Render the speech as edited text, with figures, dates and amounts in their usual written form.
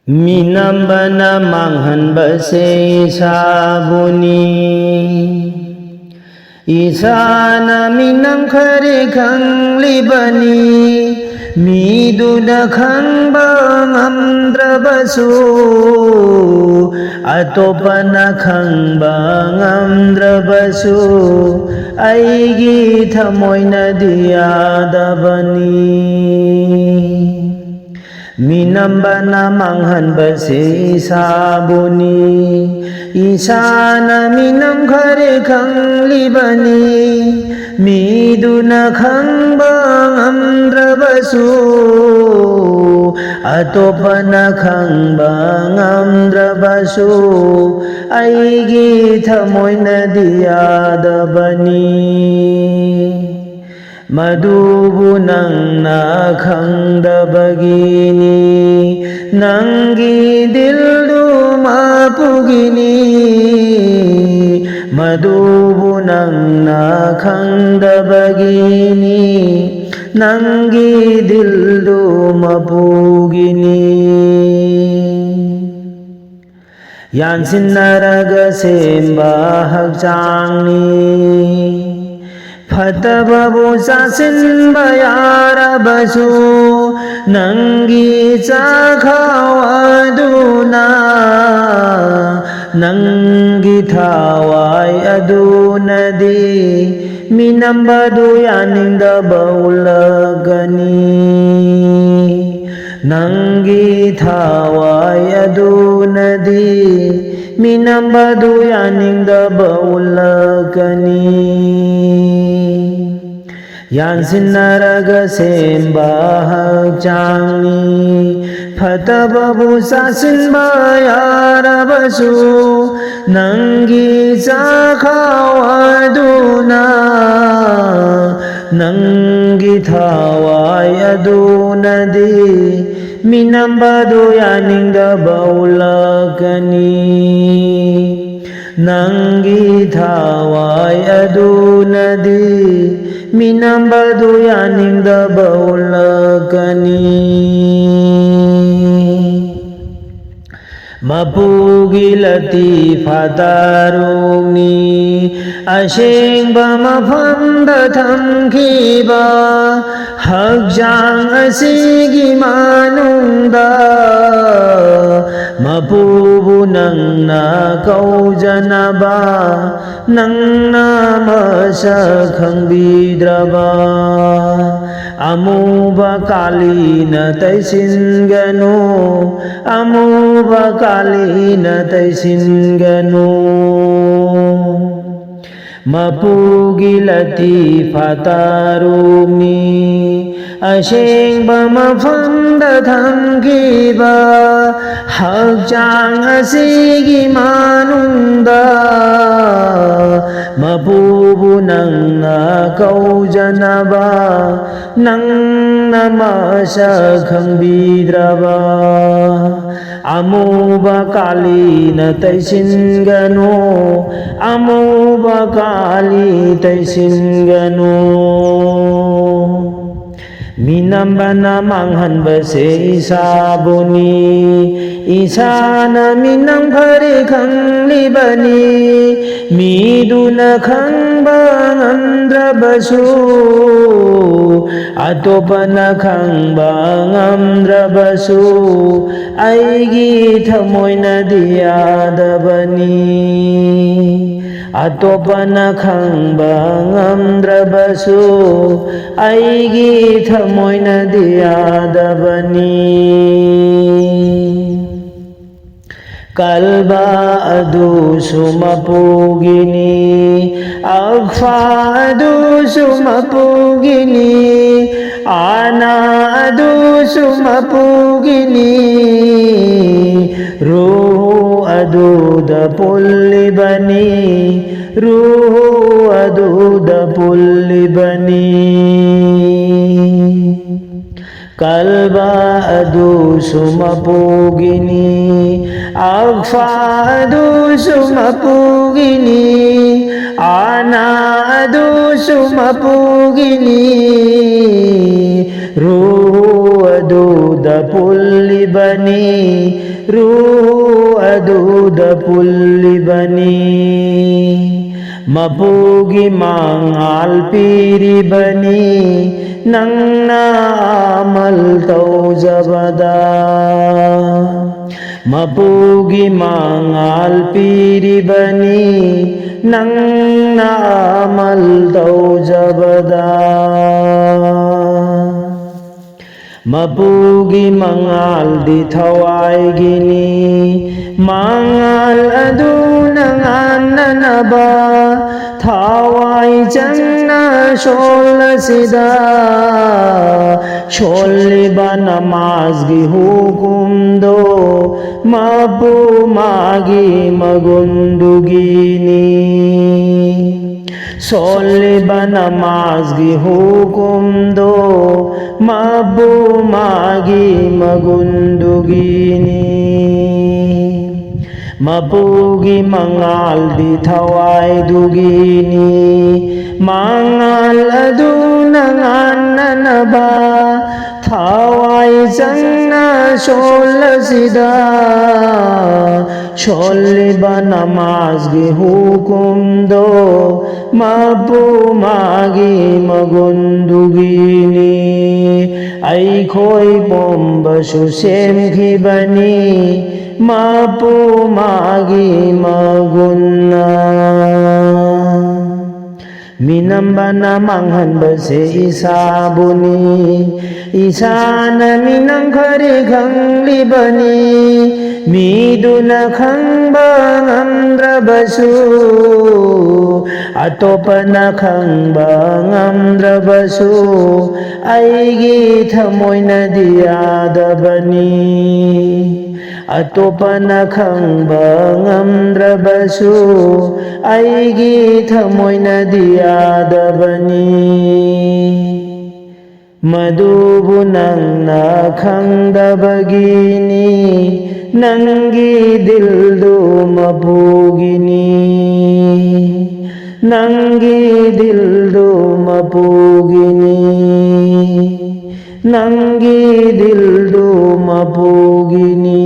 Minambana manghanbase sabuni Isana minam khare khang libani Miduna khang bang amdrabasu Atopana khang bang amdrabasu Aigi thamoina diyadabani Minambana manghanbase sabuni Isana minam khare khang libani Miduna khang bang amdrabasu Atopana khang bang amdrabasu Aigi thamoina diyadabani Madubu nangna khangdabagini Nangi dildu mapugini Madubu nangna khangdabagini Nangi dildu mapugini Yansin naraga semba hakchangni Phatababu sasin bayarabasu Nangi chakhawaduna Nangi thawai adunadi Minambadu yaninda baulagani Nangi thawai adunadi Minambadu yaninda baulagani Yansin naraga semba hakchangni Phatababu sasin bayarabasu Nangi chakhawaduna Nangi thawai adunadi Minambadu yaninda baulagani Nangi thawai adunadi Minambadu yaninda baulagani Mapugi latifa tarungni Ashengba mafamda thamkiba Hakjang asigi manungda Mapubu nangna kaujanaba Nangna masa khangbidraba Amuba kalina taisinganu Amuba kalina taisinganu Mapugi latifa tarungni Ashengba mafamda thamkiba Hakjang asigi manungda Mapubu nangna kaujanaba Nangna masa khangbidraba Amuba kalina taisinganu Amuba kali taisinganu Minambana manghanbase sabuni Isana minam khare khang libani Miduna khang bang amdrabasu Atopana khang bang amdrabasu Aigi thamoina diyadabani Atopana khang bang amdrabasu Aigi thamoina diyadabani Kalba adu sumapugini Akfa adu sumapugini Ana adu sumapugini Ruhu adu dapulibani Ruhu adu dapulibani kalba adusu mapugini agfa adusu mapugini ana adusu mapugini ruhu aduda pullibani ruhu aduda pullibani mapugi mangal piribani nang naamal tauzabada mapugi mangal piribani nang naamal tauzabada mapugi mangal di thawai gini mangal adunang ananaba thawai janna shol sida sholiba namaz gi hukum do mapu magi magundugini soliba namaz gi hukum do mabu magi magundugini mapugi mangal di thawai dugini mangal adunang ananaba thawai janna shol sida sholiba namaz gi hukum do mapu magi magundugini ai khoi bomba su sem khibani mapu magi magunna minambana manghanba se isabuni isana minang khare khanglibani miduna khangba ngamdrabasu atopana khangba ngamdrabasu aigi thamoina diyadabani atopana khangba ngamdrabasu aigi thamoina diyadabani madubu nangna khangdabagini nangi dildu mapugini nangi dildu mapugini nangi dildu mapugini